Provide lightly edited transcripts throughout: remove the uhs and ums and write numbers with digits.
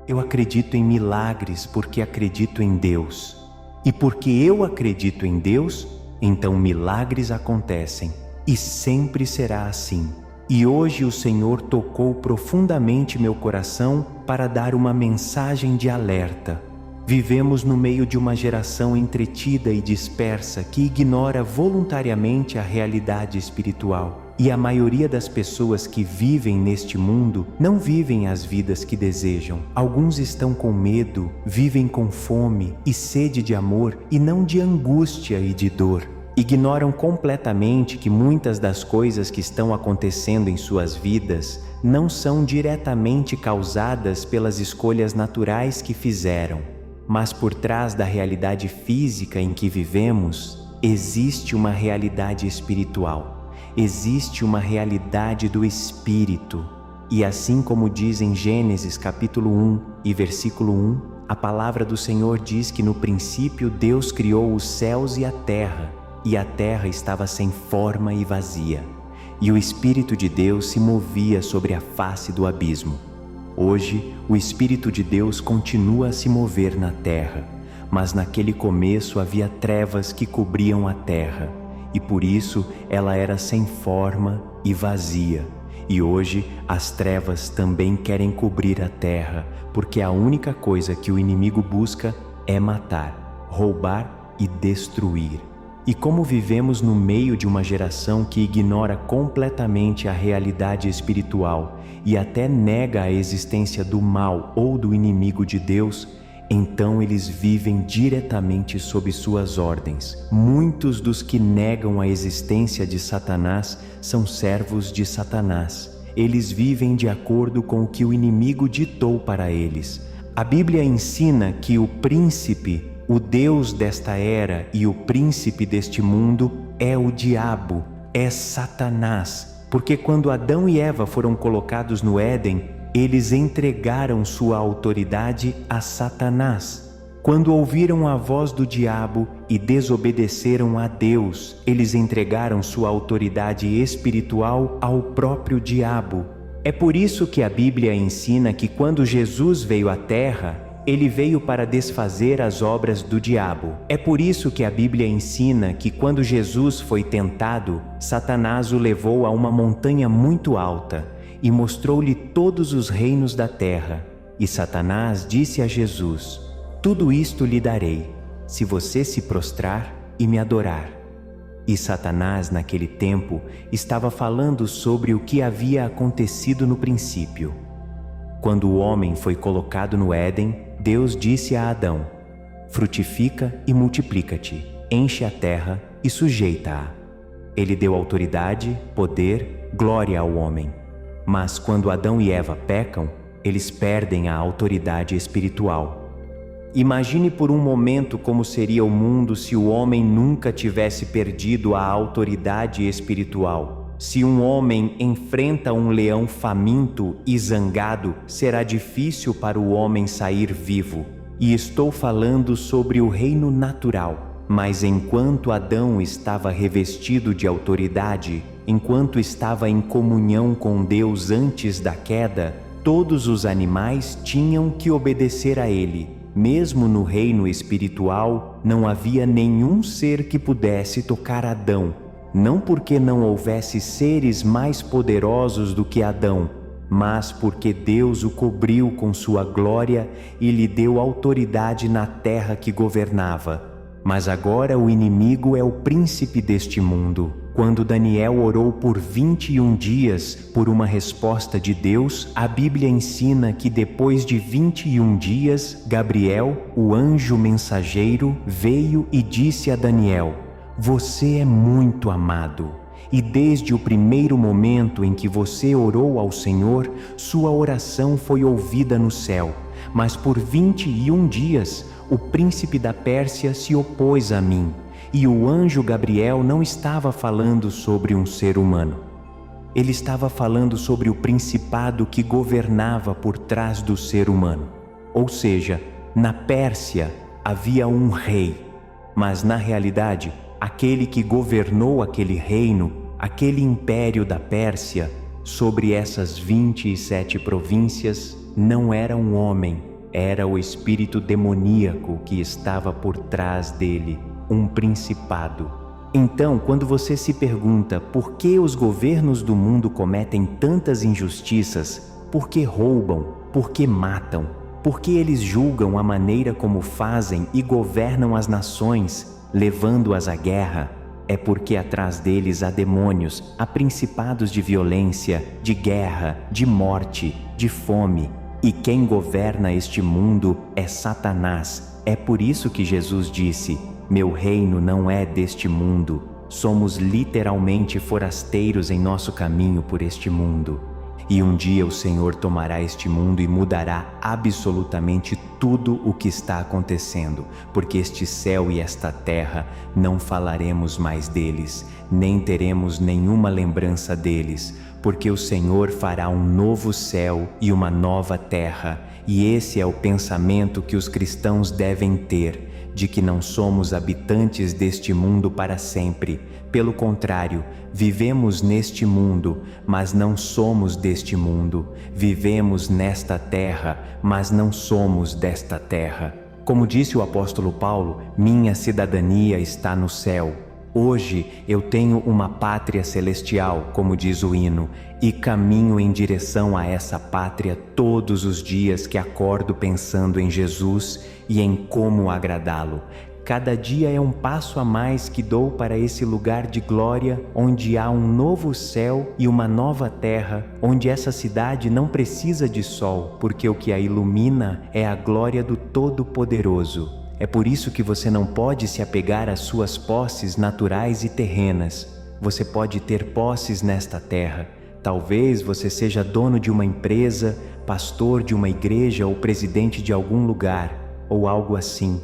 Eu acredito em milagres porque acredito em Deus. E porque eu acredito em Deus, então milagres acontecem. E sempre será assim. E hoje o Senhor tocou profundamente meu coração para dar uma mensagem de alerta. Vivemos no meio de uma geração entretida e dispersa que ignora voluntariamente a realidade espiritual. E a maioria das pessoas que vivem neste mundo não vivem as vidas que desejam. Alguns estão com medo, vivem com fome e sede de amor e não de angústia e de dor. Ignoram completamente que muitas das coisas que estão acontecendo em suas vidas não são diretamente causadas pelas escolhas naturais que fizeram. Mas por trás da realidade física em que vivemos, existe uma realidade espiritual. Existe uma realidade do Espírito. E assim como diz em Gênesis capítulo 1 e versículo 1, a palavra do Senhor diz que no princípio Deus criou os céus e a terra estava sem forma e vazia. E o Espírito de Deus se movia sobre a face do abismo. Hoje, o Espírito de Deus continua a se mover na terra, mas naquele começo havia trevas que cobriam a terra. E por isso ela era sem forma e vazia. E hoje as trevas também querem cobrir a terra, porque a única coisa que o inimigo busca é matar, roubar e destruir. E como vivemos no meio de uma geração que ignora completamente a realidade espiritual e até nega a existência do mal ou do inimigo de Deus, então eles vivem diretamente sob suas ordens. Muitos dos que negam a existência de Satanás são servos de Satanás. Eles vivem de acordo com o que o inimigo ditou para eles. A Bíblia ensina que o príncipe, o Deus desta era e o príncipe deste mundo é o diabo, é Satanás. Porque quando Adão e Eva foram colocados no Éden, eles entregaram sua autoridade a Satanás. Quando ouviram a voz do diabo e desobedeceram a Deus, eles entregaram sua autoridade espiritual ao próprio diabo. É por isso que a Bíblia ensina que quando Jesus veio à Terra, ele veio para desfazer as obras do diabo. É por isso que a Bíblia ensina que quando Jesus foi tentado, Satanás o levou a uma montanha muito alta e mostrou-lhe todos os reinos da terra. E Satanás disse a Jesus: tudo isto lhe darei, se você se prostrar e me adorar. E Satanás, naquele tempo, estava falando sobre o que havia acontecido no princípio. Quando o homem foi colocado no Éden, Deus disse a Adão: frutifica e multiplica-te, enche a terra e sujeita-a. Ele deu autoridade, poder, glória ao homem. Mas quando Adão e Eva pecam, eles perdem a autoridade espiritual. Imagine por um momento como seria o mundo se o homem nunca tivesse perdido a autoridade espiritual. Se um homem enfrenta um leão faminto e zangado, será difícil para o homem sair vivo. E estou falando sobre o reino natural. Mas enquanto Adão estava revestido de autoridade, enquanto estava em comunhão com Deus antes da queda, todos os animais tinham que obedecer a ele. Mesmo no reino espiritual, não havia nenhum ser que pudesse tocar Adão. Não porque não houvesse seres mais poderosos do que Adão, mas porque Deus o cobriu com sua glória e lhe deu autoridade na terra que governava. Mas agora o inimigo é o príncipe deste mundo. Quando Daniel orou por 21 dias por uma resposta de Deus, a Bíblia ensina que depois de 21 dias, Gabriel, o anjo mensageiro, veio e disse a Daniel: você é muito amado. E desde o primeiro momento em que você orou ao Senhor, sua oração foi ouvida no céu. Mas por 21 dias, o príncipe da Pérsia se opôs a mim. E o anjo Gabriel não estava falando sobre um ser humano. Ele estava falando sobre o principado que governava por trás do ser humano. Ou seja, na Pérsia havia um rei. Mas na realidade, aquele que governou aquele reino, aquele império da Pérsia, sobre essas 27 províncias, não era um homem, era o espírito demoníaco que estava por trás dele, um principado. Então, quando você se pergunta por que os governos do mundo cometem tantas injustiças, por que roubam, por que matam, por que eles julgam a maneira como fazem e governam as nações, levando-as à guerra, é porque atrás deles há demônios, há principados de violência, de guerra, de morte, de fome. E quem governa este mundo é Satanás. É por isso que Jesus disse: meu reino não é deste mundo. Somos literalmente forasteiros em nosso caminho por este mundo. E um dia o Senhor tomará este mundo e mudará absolutamente tudo o que está acontecendo, porque este céu e esta terra não falaremos mais deles, nem teremos nenhuma lembrança deles, porque o Senhor fará um novo céu e uma nova terra, e esse é o pensamento que os cristãos devem ter, de que não somos habitantes deste mundo para sempre. Pelo contrário, vivemos neste mundo, mas não somos deste mundo. Vivemos nesta terra, mas não somos desta terra. Como disse o apóstolo Paulo, minha cidadania está no céu. Hoje eu tenho uma pátria celestial, como diz o hino, e caminho em direção a essa pátria todos os dias que acordo pensando em Jesus e em como agradá-lo. Cada dia é um passo a mais que dou para esse lugar de glória, onde há um novo céu e uma nova terra, onde essa cidade não precisa de sol, porque o que a ilumina é a glória do Todo-Poderoso. É por isso que você não pode se apegar às suas posses naturais e terrenas. Você pode ter posses nesta terra. Talvez você seja dono de uma empresa, pastor de uma igreja ou presidente de algum lugar, ou algo assim.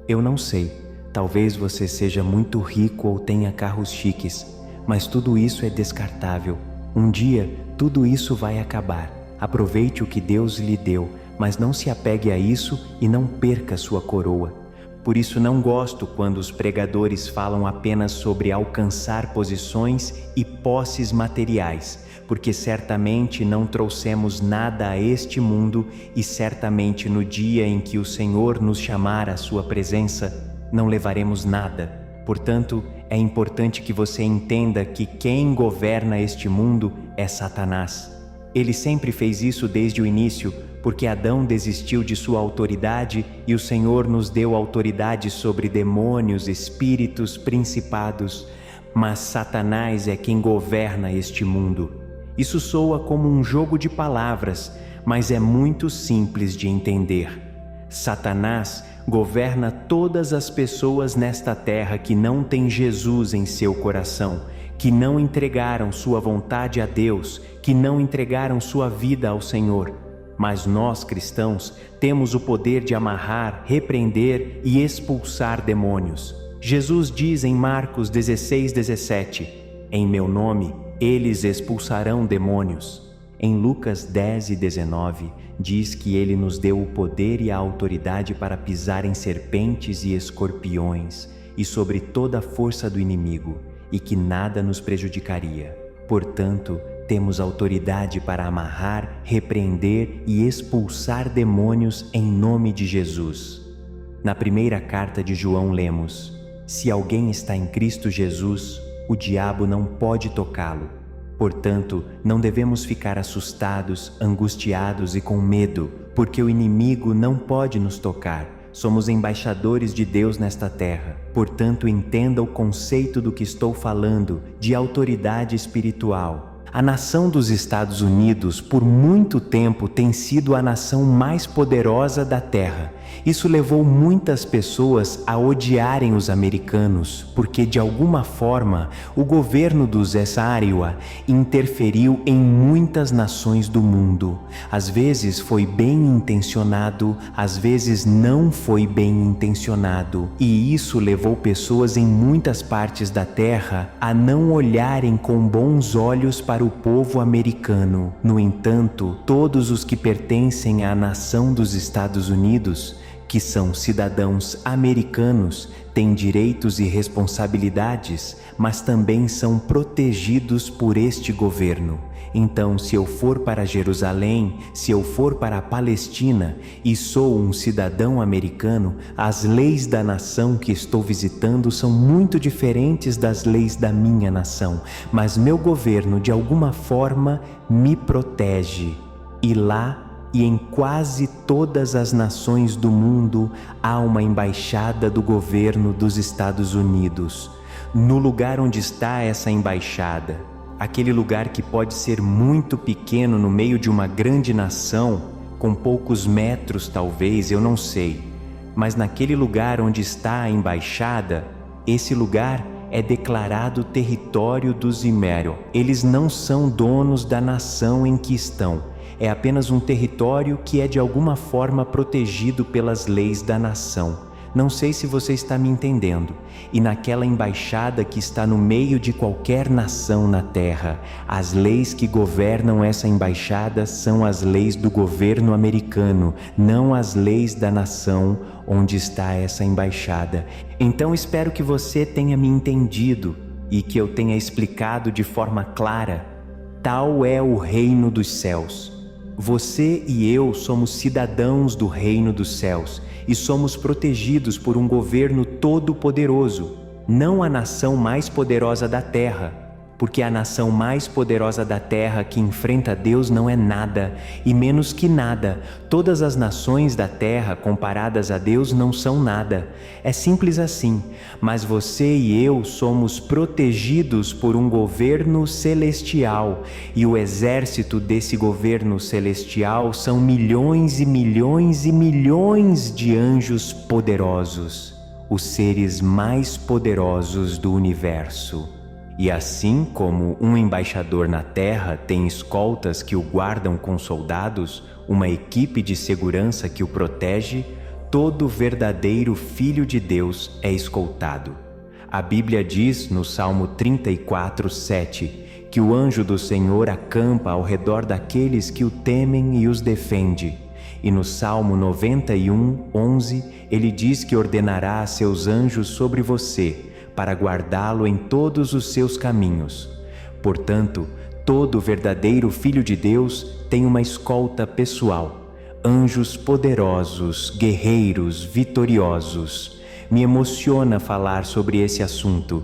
Eu não sei, talvez você seja muito rico ou tenha carros chiques, mas tudo isso é descartável. Um dia, tudo isso vai acabar. Aproveite o que Deus lhe deu, mas não se apegue a isso e não perca sua coroa. Por isso não gosto quando os pregadores falam apenas sobre alcançar posições e posses materiais, porque certamente não trouxemos nada a este mundo e certamente no dia em que o Senhor nos chamar à sua presença, não levaremos nada. Portanto, é importante que você entenda que quem governa este mundo é Satanás. Ele sempre fez isso desde o início, porque Adão desistiu de sua autoridade e o Senhor nos deu autoridade sobre demônios, espíritos, principados. Mas Satanás é quem governa este mundo. Isso soa como um jogo de palavras, mas é muito simples de entender. Satanás governa todas as pessoas nesta terra que não têm Jesus em seu coração, que não entregaram sua vontade a Deus, que não entregaram sua vida ao Senhor. Mas nós, cristãos, temos o poder de amarrar, repreender e expulsar demônios. Jesus diz em Marcos 16:17, em meu nome, eles expulsarão demônios. Em Lucas 10:19, diz que ele nos deu o poder e a autoridade para pisar em serpentes e escorpiões e sobre toda a força do inimigo, e que nada nos prejudicaria. Portanto, temos autoridade para amarrar, repreender e expulsar demônios em nome de Jesus. Na primeira carta de João lemos: se alguém está em Cristo Jesus, o diabo não pode tocá-lo. Portanto, não devemos ficar assustados, angustiados e com medo, porque o inimigo não pode nos tocar. Somos embaixadores de Deus nesta terra. Portanto, entenda o conceito do que estou falando, de autoridade espiritual. A nação dos Estados Unidos, por muito tempo, tem sido a nação mais poderosa da Terra. Isso levou muitas pessoas a odiarem os americanos, porque de alguma forma o governo dos Essaariwa interferiu em muitas nações do mundo. Às vezes foi bem intencionado, às vezes não foi bem intencionado. E isso levou pessoas em muitas partes da Terra a não olharem com bons olhos para o povo americano. No entanto, todos os que pertencem à nação dos Estados Unidos, que são cidadãos americanos, têm direitos e responsabilidades, mas também são protegidos por este governo. Então, se eu for para Jerusalém, se eu for para a Palestina e sou um cidadão americano, as leis da nação que estou visitando são muito diferentes das leis da minha nação, mas meu governo de alguma forma me protege. E lá e em quase todas as nações do mundo há uma embaixada do governo dos Estados Unidos. No lugar onde está essa embaixada, aquele lugar que pode ser muito pequeno no meio de uma grande nação, com poucos metros talvez, eu não sei, mas naquele lugar onde está a embaixada, esse lugar é declarado território dos Imério. Eles não são donos da nação em que estão. É apenas um território que é de alguma forma protegido pelas leis da nação. Não sei se você está me entendendo. E naquela embaixada que está no meio de qualquer nação na terra, as leis que governam essa embaixada são as leis do governo americano, não as leis da nação onde está essa embaixada. Então espero que você tenha me entendido e que eu tenha explicado de forma clara. Tal é o reino dos céus. Você e eu somos cidadãos do reino dos céus e somos protegidos por um governo todo-poderoso, não a nação mais poderosa da terra, porque a nação mais poderosa da terra que enfrenta Deus não é nada, e menos que nada. Todas as nações da terra comparadas a Deus não são nada. É simples assim. Mas você e eu somos protegidos por um governo celestial, e o exército desse governo celestial são milhões e milhões e milhões de anjos poderosos, os seres mais poderosos do universo. E assim como um embaixador na terra tem escoltas que o guardam com soldados, uma equipe de segurança que o protege, todo verdadeiro filho de Deus é escoltado. A Bíblia diz no Salmo 34:7 que o anjo do Senhor acampa ao redor daqueles que o temem e os defende. E no Salmo 91:11 ele diz que ordenará a seus anjos sobre você, para guardá-lo em todos os seus caminhos. Portanto, todo verdadeiro filho de Deus tem uma escolta pessoal, anjos poderosos, guerreiros, vitoriosos. Me emociona falar sobre esse assunto.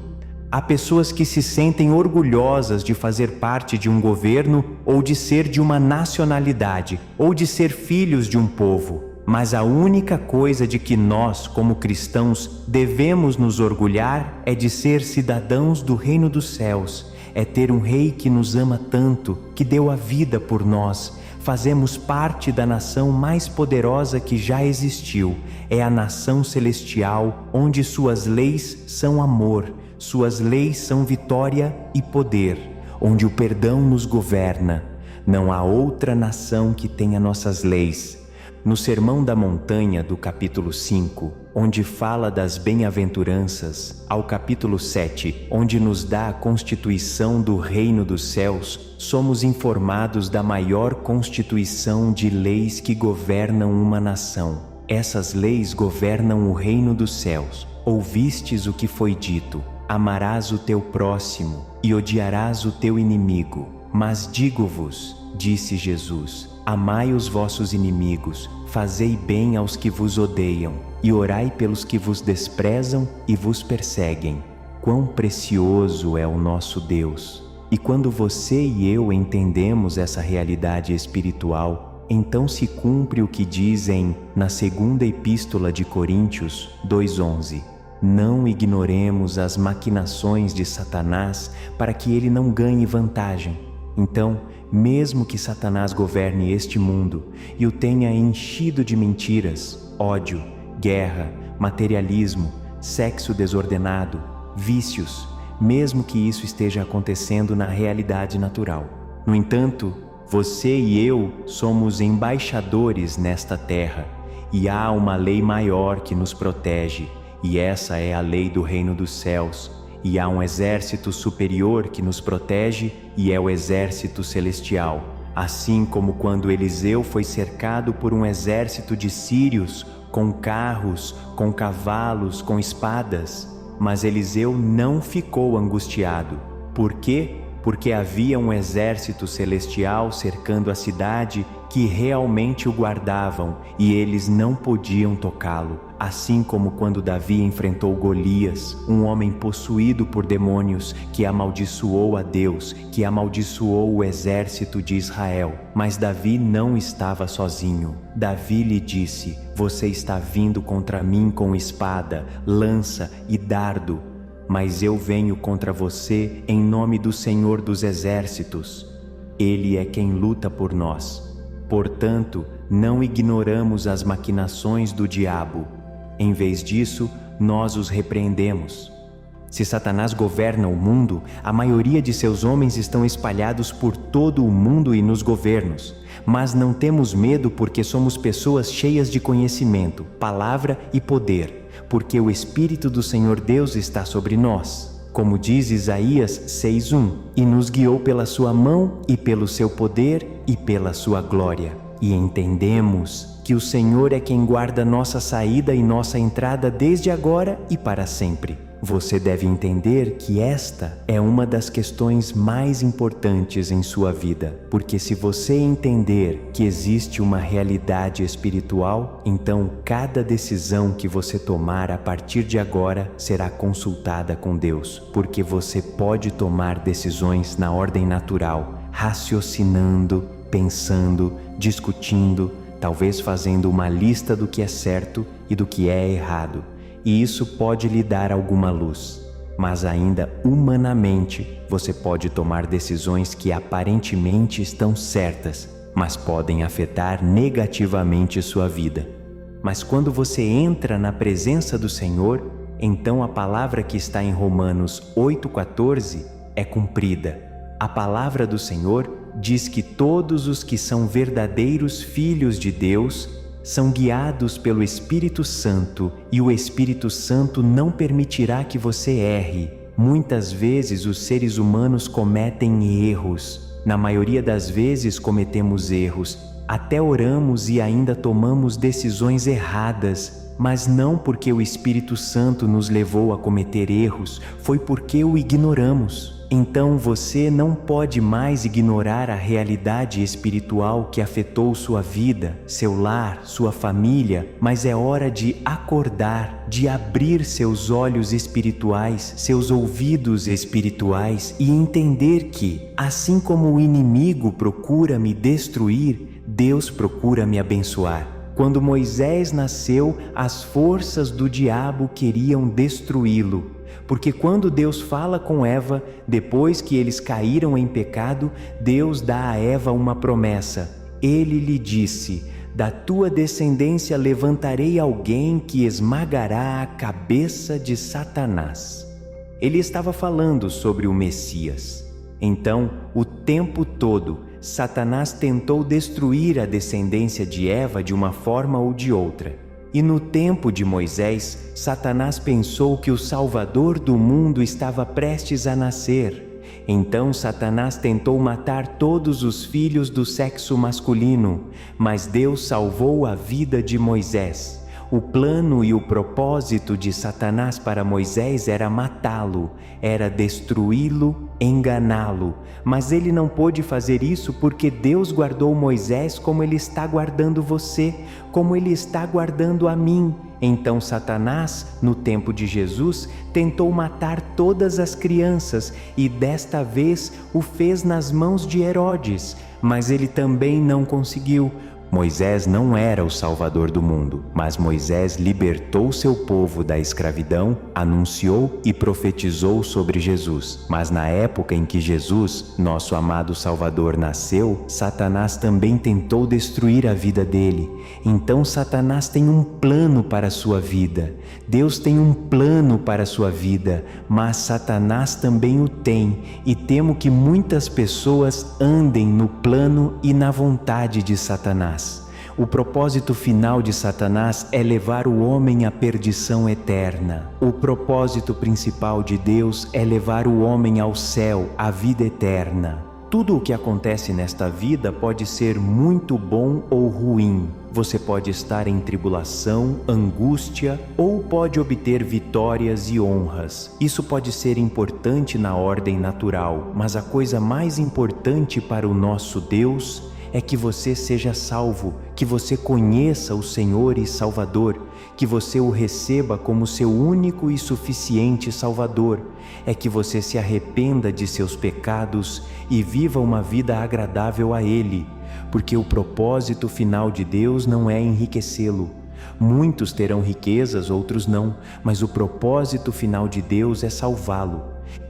Há pessoas que se sentem orgulhosas de fazer parte de um governo ou de ser de uma nacionalidade ou de ser filhos de um povo. Mas a única coisa de que nós, como cristãos, devemos nos orgulhar é de ser cidadãos do reino dos céus, é ter um rei que nos ama tanto, que deu a vida por nós. Fazemos parte da nação mais poderosa que já existiu. É a nação celestial, onde suas leis são amor, suas leis são vitória e poder, onde o perdão nos governa. Não há outra nação que tenha nossas leis. No Sermão da Montanha, do capítulo 5, onde fala das bem-aventuranças, ao capítulo 7, onde nos dá a constituição do reino dos céus, somos informados da maior constituição de leis que governam uma nação. Essas leis governam o reino dos céus. Ouvistes o que foi dito: amarás o teu próximo e odiarás o teu inimigo. Mas digo-vos, disse Jesus, amai os vossos inimigos, fazei bem aos que vos odeiam, e orai pelos que vos desprezam e vos perseguem. Quão precioso é o nosso Deus! E quando você e eu entendemos essa realidade espiritual, então se cumpre o que dizem na segunda epístola de Coríntios 2:11. Não ignoremos as maquinações de Satanás para que ele não ganhe vantagem. Então, mesmo que Satanás governe este mundo e o tenha enchido de mentiras, ódio, guerra, materialismo, sexo desordenado, vícios, mesmo que isso esteja acontecendo na realidade natural. No entanto, você e eu somos embaixadores nesta terra, e há uma lei maior que nos protege, e essa é a lei do reino dos céus. E há um exército superior que nos protege, e é o exército celestial. Assim como quando Eliseu foi cercado por um exército de sírios, com carros, com cavalos, com espadas. Mas Eliseu não ficou angustiado. Por quê? porque havia um exército celestial cercando a cidade que realmente o guardavam e eles não podiam tocá-lo. Assim como quando Davi enfrentou Golias, um homem possuído por demônios que amaldiçoou a Deus, que amaldiçoou o exército de Israel. Mas Davi não estava sozinho. Davi lhe disse: "Você está vindo contra mim com espada, lança e dardo, mas eu venho contra você em nome do Senhor dos Exércitos. Ele é quem luta por nós. Portanto, não ignoramos as maquinações do diabo. Em vez disso, nós os repreendemos. Se Satanás governa o mundo, a maioria de seus homens estão espalhados por todo o mundo e nos governos. Mas não temos medo porque somos pessoas cheias de conhecimento, palavra e poder, porque o Espírito do Senhor Deus está sobre nós. Como diz Isaías 6:1, e nos guiou pela sua mão e pelo seu poder e pela sua glória. E entendemos que o Senhor é quem guarda nossa saída e nossa entrada desde agora e para sempre. Você deve entender que esta é uma das questões mais importantes em sua vida, porque se você entender que existe uma realidade espiritual, então cada decisão que você tomar a partir de agora será consultada com Deus, porque você pode tomar decisões na ordem natural, raciocinando, pensando, discutindo, talvez fazendo uma lista do que é certo e do que é errado. E isso pode lhe dar alguma luz, mas ainda humanamente você pode tomar decisões que aparentemente estão certas, mas podem afetar negativamente sua vida. Mas quando você entra na presença do Senhor, então a palavra que está em Romanos 8,14 é cumprida. A palavra do Senhor diz que todos os que são verdadeiros filhos de Deus são guiados pelo Espírito Santo, e o Espírito Santo não permitirá que você erre. Muitas vezes os seres humanos cometem erros. Na maioria das vezes cometemos erros. Até oramos e ainda tomamos decisões erradas, mas não porque o Espírito Santo nos levou a cometer erros, foi porque o ignoramos. Então você não pode mais ignorar a realidade espiritual que afetou sua vida, seu lar, sua família, mas é hora de acordar, de abrir seus olhos espirituais, seus ouvidos espirituais e entender que, assim como o inimigo procura me destruir, Deus procura me abençoar. Quando Moisés nasceu, as forças do diabo queriam destruí-lo. Porque quando Deus fala com Eva, depois que eles caíram em pecado, Deus dá a Eva uma promessa. Ele lhe disse: "Da tua descendência levantarei alguém que esmagará a cabeça de Satanás." Ele estava falando sobre o Messias. Então, o tempo todo, Satanás tentou destruir a descendência de Eva de uma forma ou de outra. E no tempo de Moisés, Satanás pensou que o Salvador do mundo estava prestes a nascer. Então Satanás tentou matar todos os filhos do sexo masculino, mas Deus salvou a vida de Moisés. O plano e o propósito de Satanás para Moisés era matá-lo, era destruí-lo, enganá-lo. Mas ele não pôde fazer isso porque Deus guardou Moisés como ele está guardando você, como ele está guardando a mim. Então Satanás, no tempo de Jesus, tentou matar todas as crianças e desta vez o fez nas mãos de Herodes, mas ele também não conseguiu. Moisés não era o Salvador do mundo, mas Moisés libertou seu povo da escravidão, anunciou e profetizou sobre Jesus. Mas na época em que Jesus, nosso amado Salvador, nasceu, Satanás também tentou destruir a vida dele. Então Satanás tem um plano para a sua vida. Deus tem um plano para a sua vida, mas Satanás também o tem, e temo que muitas pessoas andem no plano e na vontade de Satanás. O propósito final de Satanás é levar o homem à perdição eterna. O propósito principal de Deus é levar o homem ao céu, à vida eterna. Tudo o que acontece nesta vida pode ser muito bom ou ruim. Você pode estar em tribulação, angústia, ou pode obter vitórias e honras. Isso pode ser importante na ordem natural, mas a coisa mais importante para o nosso Deus é que você seja salvo, que você conheça o Senhor e Salvador, que você o receba como seu único e suficiente Salvador, é que você se arrependa de seus pecados e viva uma vida agradável a Ele, porque o propósito final de Deus não é enriquecê-lo. Muitos terão riquezas, outros não, mas o propósito final de Deus é salvá-lo.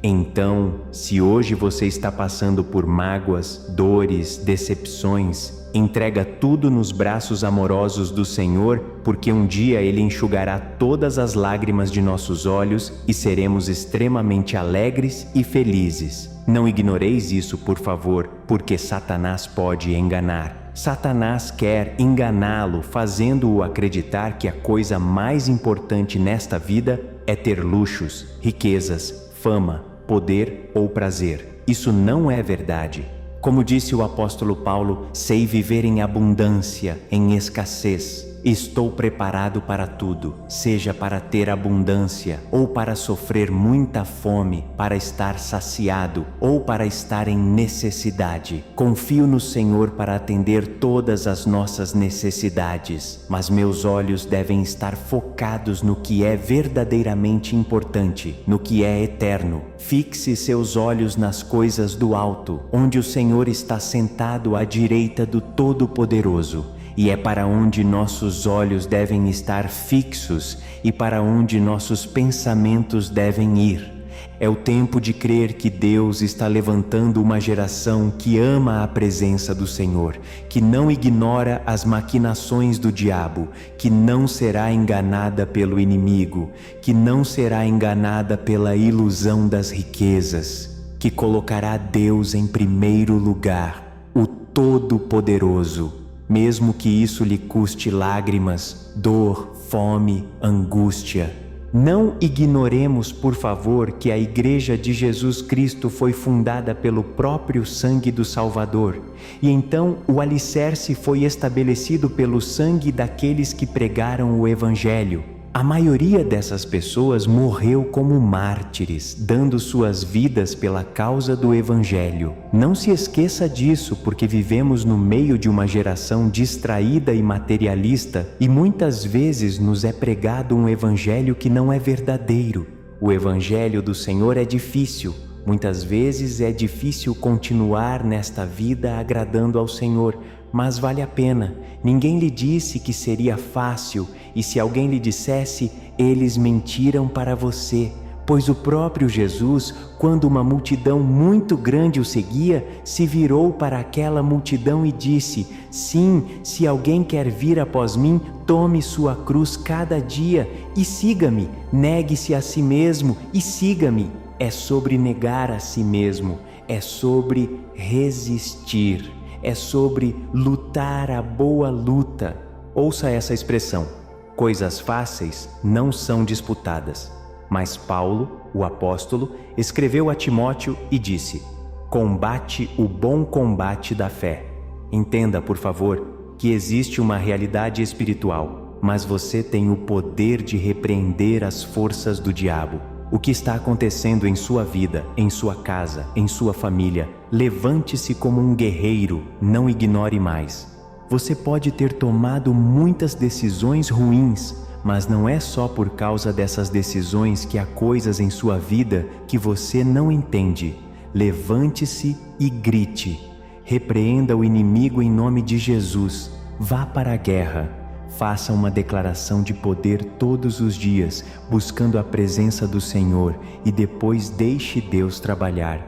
Então, se hoje você está passando por mágoas, dores, decepções, entrega tudo nos braços amorosos do Senhor, porque um dia Ele enxugará todas as lágrimas de nossos olhos e seremos extremamente alegres e felizes. Não ignoreis isso, por favor, porque Satanás pode enganar. Satanás quer enganá-lo, fazendo-o acreditar que a coisa mais importante nesta vida é ter luxos, riquezas, fama, poder ou prazer. Isso não é verdade. Como disse o apóstolo Paulo, sei viver em abundância, em escassez. Estou preparado para tudo, seja para ter abundância, ou para sofrer muita fome, para estar saciado, ou para estar em necessidade. Confio no Senhor para atender todas as nossas necessidades, mas meus olhos devem estar focados no que é verdadeiramente importante, no que é eterno. Fixe seus olhos nas coisas do alto, onde o Senhor está sentado à direita do Todo-Poderoso. E é para onde nossos olhos devem estar fixos e para onde nossos pensamentos devem ir. É o tempo de crer que Deus está levantando uma geração que ama a presença do Senhor, que não ignora as maquinações do diabo, que não será enganada pelo inimigo, que não será enganada pela ilusão das riquezas, que colocará Deus em primeiro lugar, o Todo-Poderoso. Mesmo que isso lhe custe lágrimas, dor, fome, angústia. Não ignoremos, por favor, que a Igreja de Jesus Cristo foi fundada pelo próprio sangue do Salvador, e então o alicerce foi estabelecido pelo sangue daqueles que pregaram o Evangelho. A maioria dessas pessoas morreu como mártires, dando suas vidas pela causa do Evangelho. Não se esqueça disso, porque vivemos no meio de uma geração distraída e materialista e muitas vezes nos é pregado um Evangelho que não é verdadeiro. O Evangelho do Senhor é difícil. Muitas vezes é difícil continuar nesta vida agradando ao Senhor, mas vale a pena. Ninguém lhe disse que seria fácil, e se alguém lhe dissesse, eles mentiram para você, pois o próprio Jesus, quando uma multidão muito grande o seguia, se virou para aquela multidão e disse: sim, se alguém quer vir após mim, tome sua cruz cada dia e siga-me, negue-se a si mesmo e siga-me. É sobre negar a si mesmo, é sobre resistir. É sobre lutar a boa luta. Ouça essa expressão: coisas fáceis não são disputadas. Mas Paulo, o apóstolo, escreveu a Timóteo e disse: combate o bom combate da fé. Entenda, por favor, que existe uma realidade espiritual, mas você tem o poder de repreender as forças do diabo. O que está acontecendo em sua vida, em sua casa, em sua família, levante-se como um guerreiro, não ignore mais. Você pode ter tomado muitas decisões ruins, mas não é só por causa dessas decisões que há coisas em sua vida que você não entende. Levante-se e grite. Repreenda o inimigo em nome de Jesus. Vá para a guerra. Faça uma declaração de poder todos os dias, buscando a presença do Senhor, e depois deixe Deus trabalhar.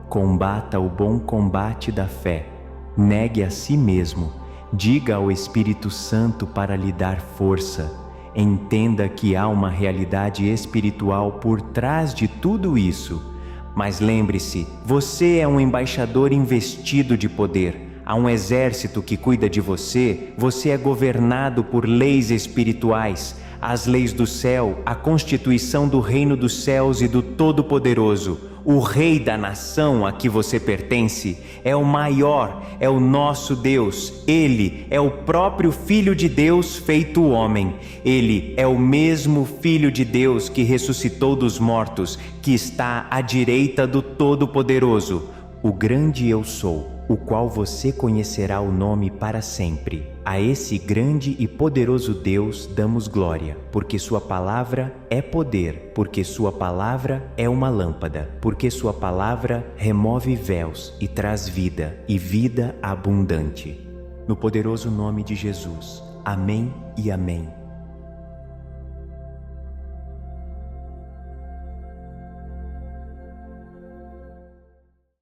Combata o bom combate da fé. Negue a si mesmo. Diga ao Espírito Santo para lhe dar força. Entenda que há uma realidade espiritual por trás de tudo isso. Mas lembre-se, você é um embaixador investido de poder. Há um exército que cuida de você, você é governado por leis espirituais, as leis do céu, a constituição do reino dos céus e do Todo-Poderoso. o rei da nação a que você pertence, é o maior, é o nosso Deus. Ele é o próprio Filho de Deus feito homem. Ele é o mesmo Filho de Deus que ressuscitou dos mortos, que está à direita do Todo-Poderoso, o grande Eu Sou, o qual você conhecerá o nome para sempre. A esse grande e poderoso Deus damos glória, porque sua palavra é poder, porque sua palavra é uma lâmpada, porque sua palavra remove véus e traz vida, e vida abundante. No poderoso nome de Jesus. Amém e amém.